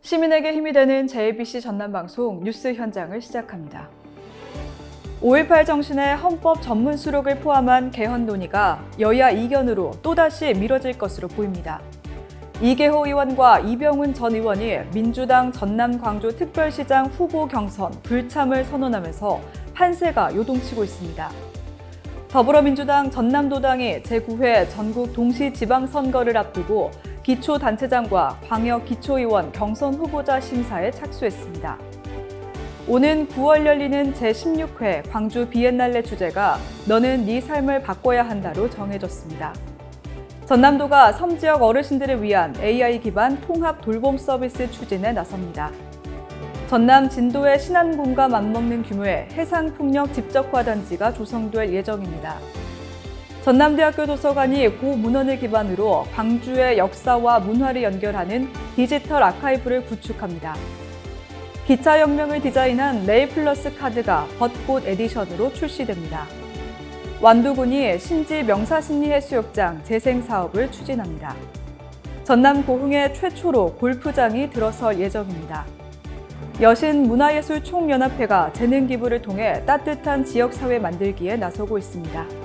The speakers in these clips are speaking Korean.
시민에게 힘이 되는 JBC 전남방송 뉴스 현장을 시작합니다. 5.18 정신의 헌법 전문 수록을 포함한 개헌 논의가 여야 이견으로 또다시 미뤄질 것으로 보입니다. 이계호 의원과 이병훈 전 의원이 민주당 전남 광주 특별시장 후보 경선 불참을 선언하면서 판세가 요동치고 있습니다. 더불어민주당 전남도당이 제9회 전국 동시지방선거를 앞두고 기초단체장과 광역기초의원 경선 후보자 심사에 착수했습니다. 오는 9월 열리는 제16회 광주 비엔날레 주제가 너는 네 삶을 바꿔야 한다로 정해졌습니다. 전남도가 섬지역 어르신들을 위한 AI 기반 통합 돌봄 서비스 추진에 나섭니다. 전남 진도의 신안군과 맞먹는 규모의 해상풍력 집적화단지가 조성될 예정입니다. 전남대학교 도서관이 고문헌을 기반으로 광주의 역사와 문화를 연결하는 디지털 아카이브를 구축합니다. 기차혁명을 디자인한 레일플러스 카드가 벚꽃 에디션으로 출시됩니다. 완두군이 신지 명사심리해수욕장 재생 사업을 추진합니다. 전남 고흥에 최초로 골프장이 들어설 예정입니다. 여신문화예술총연합회가 재능 기부를 통해 따뜻한 지역사회 만들기에 나서고 있습니다.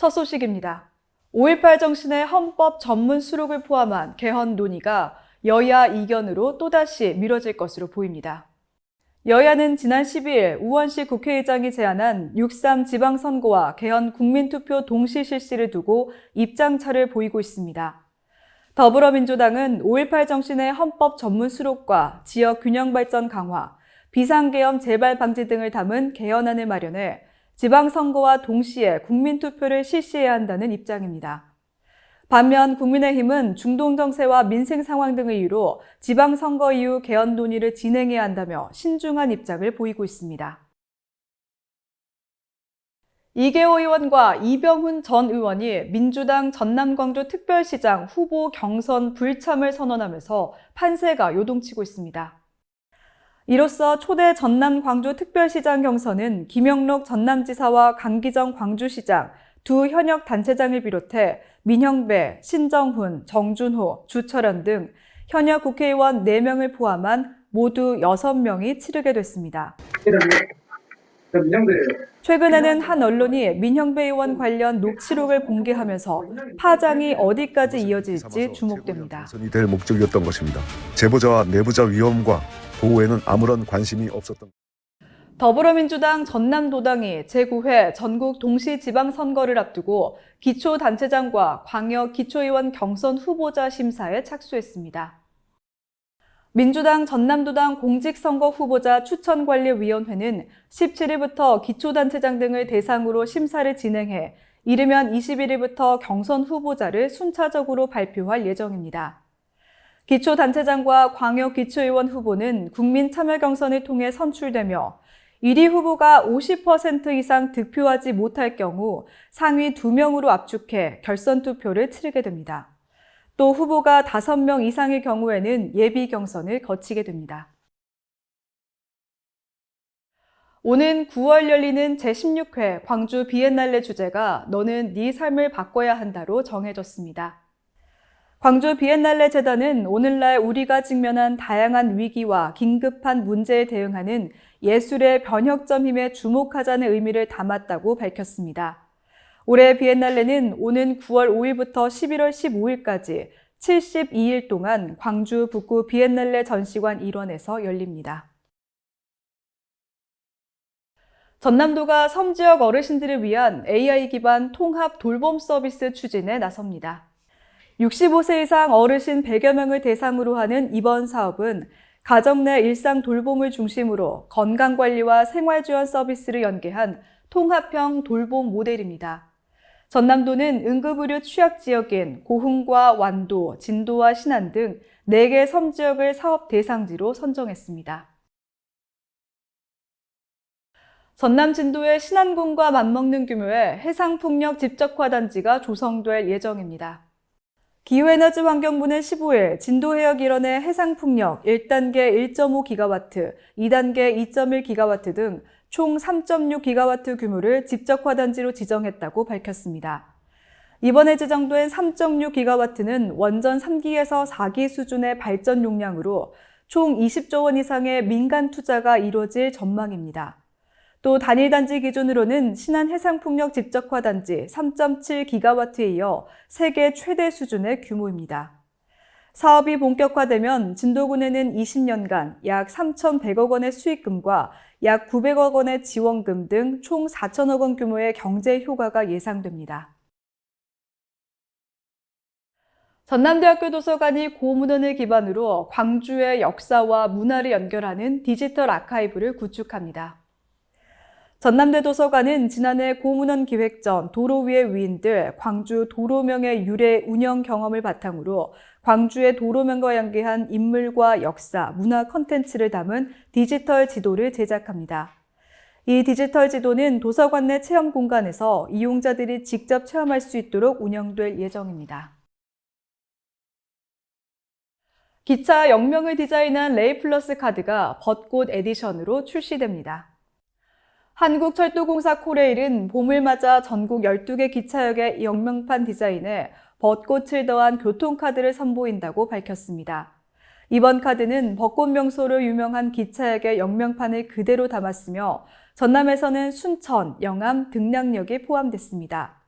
첫 소식입니다. 5.18 정신의 헌법 전문 수록을 포함한 개헌 논의가 여야 이견으로 또다시 미뤄질 것으로 보입니다. 여야는 지난 12일 우원식 국회의장이 제안한 6.3 지방선거와 개헌 국민투표 동시 실시를 두고 입장차를 보이고 있습니다. 더불어민주당은 5.18 정신의 헌법 전문 수록과 지역 균형 발전 강화, 비상계엄 재발 방지 등을 담은 개헌안을 마련해 지방선거와 동시에 국민투표를 실시해야 한다는 입장입니다. 반면 국민의힘은 중동 정세와 민생 상황 등을 이유로 지방선거 이후 개헌 논의를 진행해야 한다며 신중한 입장을 보이고 있습니다. 이계호 의원과 이병훈 전 의원이 민주당 전남 광주 특별시장 후보 경선 불참을 선언하면서 판세가 요동치고 있습니다. 이로써 초대 전남 광주 특별시장 경선은 김영록 전남지사와 강기정 광주시장, 두 현역 단체장을 비롯해 민형배, 신정훈, 정준호, 주철현 등 현역 국회의원 4명을 포함한 모두 6명이 치르게 됐습니다. 최근에는 한 언론이 민형배 의원 관련 녹취록을 공개하면서 파장이 어디까지 이어질지 주목됩니다. 당선이 될 목적이었던 것입니다. 제보자와 내부자 위험과 보호에는 아무런 관심이 없었던. 더불어민주당 전남도당이 제9회 전국 동시지방선거를 앞두고 기초단체장과 광역기초의원 경선 후보자 심사에 착수했습니다. 민주당 전남도당 공직선거 후보자 추천관리위원회는 17일부터 기초단체장 등을 대상으로 심사를 진행해 이르면 21일부터 경선 후보자를 순차적으로 발표할 예정입니다. 기초단체장과 광역기초의원 후보는 국민참여경선을 통해 선출되며 1위 후보가 50% 이상 득표하지 못할 경우 상위 2명으로 압축해 결선투표를 치르게 됩니다. 또 후보가 5명 이상의 경우에는 예비 경선을 거치게 됩니다. 오는 9월 열리는 제16회 광주 비엔날레 주제가 너는 네 삶을 바꿔야 한다로 정해졌습니다. 광주 비엔날레 재단은 오늘날 우리가 직면한 다양한 위기와 긴급한 문제에 대응하는 예술의 변혁점임에 주목하자는 의미를 담았다고 밝혔습니다. 올해 비엔날레는 오는 9월 5일부터 11월 15일까지 72일 동안 광주 북구 비엔날레 전시관 일원에서 열립니다. 전남도가 섬지역 어르신들을 위한 AI 기반 통합 돌봄 서비스 추진에 나섭니다. 65세 이상 어르신 100여 명을 대상으로 하는 이번 사업은 가정 내 일상 돌봄을 중심으로 건강관리와 생활지원 서비스를 연계한 통합형 돌봄 모델입니다. 전남도는 응급의료 취약지역인 고흥과 완도, 진도와 신안 등 4개 섬지역을 사업 대상지로 선정했습니다. 전남 진도의 신안군과 맞먹는 규모의 해상풍력 집적화단지가 조성될 예정입니다. 기후에너지 환경부는 15일 진도해역일원의 해상풍력 1단계 1.5기가와트, 2단계 2.1기가와트 등 총 3.6기가와트 규모를 집적화단지로 지정했다고 밝혔습니다. 이번에 지정된 3.6기가와트는 원전 3기에서 4기 수준의 발전 용량으로 총 20조 원 이상의 민간 투자가 이루어질 전망입니다. 또 단일 단지 기준으로는 신안 해상풍력 집적화단지 3.7기가와트에 이어 세계 최대 수준의 규모입니다. 사업이 본격화되면 진도군에는 20년간 약 3,100억 원의 수익금과 약 900억 원의 지원금 등 총 4천억 원 규모의 경제 효과가 예상됩니다. 전남대학교 도서관이 고문원을 기반으로 광주의 역사와 문화를 연결하는 디지털 아카이브를 구축합니다. 전남대 도서관은 지난해 고문원 기획 전 도로 위의 위인들 광주 도로명의 유래 운영 경험을 바탕으로 광주의 도로명과 연계한 인물과 역사, 문화 콘텐츠를 담은 디지털 지도를 제작합니다. 이 디지털 지도는 도서관 내 체험 공간에서 이용자들이 직접 체험할 수 있도록 운영될 예정입니다. 기차 역명을 디자인한 레이플러스 카드가 벚꽃 에디션으로 출시됩니다. 한국철도공사 코레일은 봄을 맞아 전국 12개 기차역의 역명판 디자인에 벚꽃을 더한 교통카드를 선보인다고 밝혔습니다. 이번 카드는 벚꽃 명소로 유명한 기차역의 역명판을 그대로 담았으며 전남에서는 순천, 영암, 등량역이 포함됐습니다.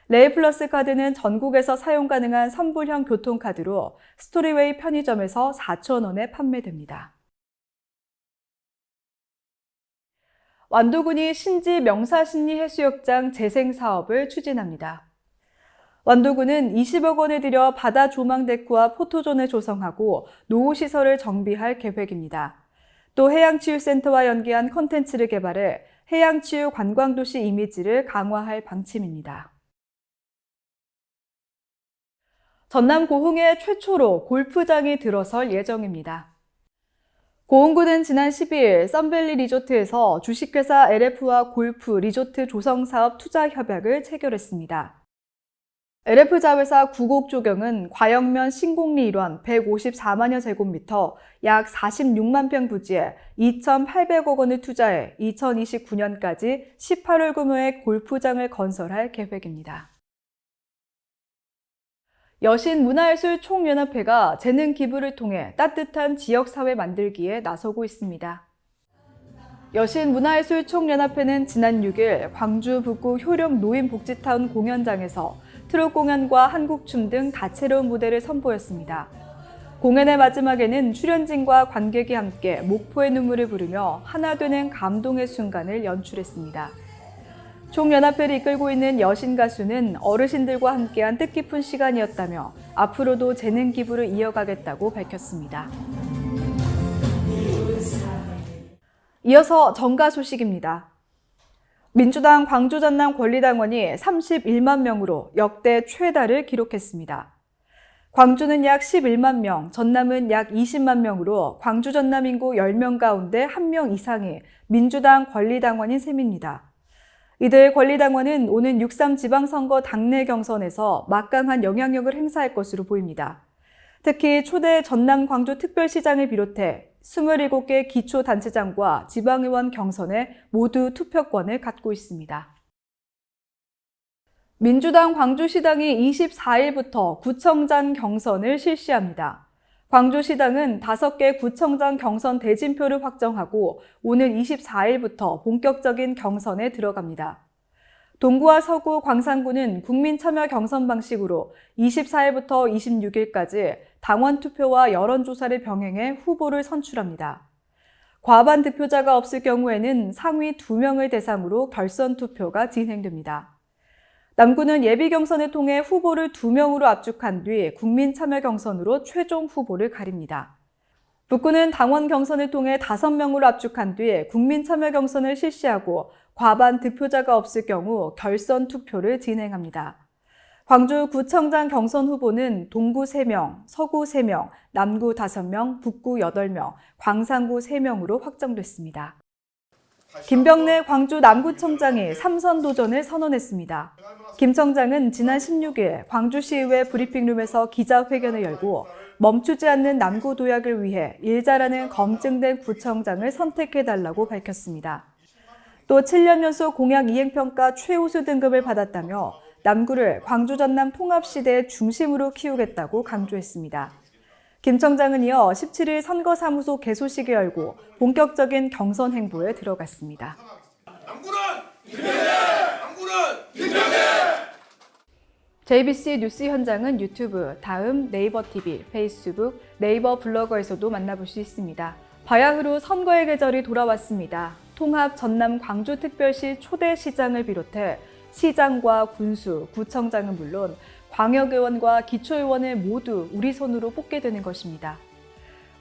레이플러스 카드는 전국에서 사용 가능한 선불형 교통카드로 스토리웨이 편의점에서 4,000원에 판매됩니다. 완도군이 신지 명사신리 해수욕장 재생 사업을 추진합니다. 완도군은 20억 원을 들여 바다 조망 데크와 포토존을 조성하고 노후시설을 정비할 계획입니다. 또 해양치유센터와 연계한 콘텐츠를 개발해 해양치유 관광도시 이미지를 강화할 방침입니다. 전남 고흥에 최초로 골프장이 들어설 예정입니다. 고흥군은 지난 12일 썬밸리 리조트에서 주식회사 LF와 골프 리조트 조성사업 투자 협약을 체결했습니다. LF 자회사 구곡조경은 과역면 신공리 일원 154만여 제곱미터 약 46만 평 부지에 2,800억 원을 투자해 2029년까지 18월 규모의 골프장을 건설할 계획입니다. 여신문화예술총연합회가 재능 기부를 통해 따뜻한 지역사회 만들기에 나서고 있습니다. 여신문화예술총연합회는 지난 6일 광주 북구 효령 노인복지타운 공연장에서 트롯 공연과 한국춤 등 다채로운 무대를 선보였습니다. 공연의 마지막에는 출연진과 관객이 함께 목포의 눈물을 부르며 하나 되는 감동의 순간을 연출했습니다. 총연합회를 이끌고 있는 여신 가수는 어르신들과 함께한 뜻깊은 시간이었다며 앞으로도 재능 기부를 이어가겠다고 밝혔습니다. 이어서 정가 소식입니다. 민주당 광주 전남 권리당원이 31만 명으로 역대 최다를 기록했습니다. 광주는 약 11만 명, 전남은 약 20만 명으로 광주 전남 인구 10명 가운데 1명 이상이 민주당 권리당원인 셈입니다. 이들 권리당원은 오는 6.3 지방선거 당내 경선에서 막강한 영향력을 행사할 것으로 보입니다. 특히 초대 전남 광주 특별시장을 비롯해 27개 기초단체장과 지방의원 경선에 모두 투표권을 갖고 있습니다. 민주당 광주시당이 24일부터 구청장 경선을 실시합니다. 광주시당은 5개 구청장 경선 대진표를 확정하고 오늘 24일부터 본격적인 경선에 들어갑니다. 동구와 서구 광산구는 국민참여 경선 방식으로 24일부터 26일까지 당원 투표와 여론조사를 병행해 후보를 선출합니다. 과반 득표자가 없을 경우에는 상위 2명을 대상으로 결선 투표가 진행됩니다. 남구는 예비 경선을 통해 후보를 2명으로 압축한 뒤 국민 참여 경선으로 최종 후보를 가립니다. 북구는 당원 경선을 통해 5명으로 압축한 뒤 국민 참여 경선을 실시하고 과반 득표자가 없을 경우 결선 투표를 진행합니다. 광주 구청장 경선 후보는 동구 3명, 서구 3명, 남구 5명, 북구 8명, 광산구 3명으로 확정됐습니다. 김병래 광주 남구청장이 3선 도전을 선언했습니다. 김 청장은 지난 16일 광주시의회 브리핑룸에서 기자회견을 열고 멈추지 않는 남구 도약을 위해 일 잘하는 검증된 구청장을 선택해달라고 밝혔습니다. 또 7년 연속 공약 이행평가 최우수 등급을 받았다며 남구를 광주 전남 통합시대의 중심으로 키우겠다고 강조했습니다. 김 청장은 이어 17일 선거사무소 개소식을 열고 본격적인 경선 행보에 들어갔습니다. 남구는 김병래! 남구는 김병래! JBC 뉴스 현장은 유튜브, 다음 네이버 TV, 페이스북, 네이버 블로거에서도 만나볼 수 있습니다. 바야흐로 선거의 계절이 돌아왔습니다. 통합 전남 광주특별시 초대 시장을 비롯해 시장과 군수, 구청장은 물론 광역의원과 기초의원을 모두 우리 손으로 뽑게 되는 것입니다.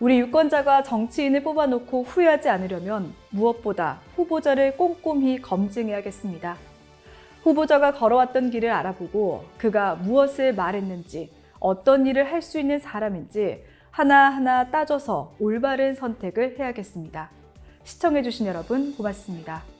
우리 유권자가 정치인을 뽑아놓고 후회하지 않으려면 무엇보다 후보자를 꼼꼼히 검증해야겠습니다. 후보자가 걸어왔던 길을 알아보고 그가 무엇을 말했는지, 어떤 일을 할 수 있는 사람인지 하나하나 따져서 올바른 선택을 해야겠습니다. 시청해주신 여러분 고맙습니다.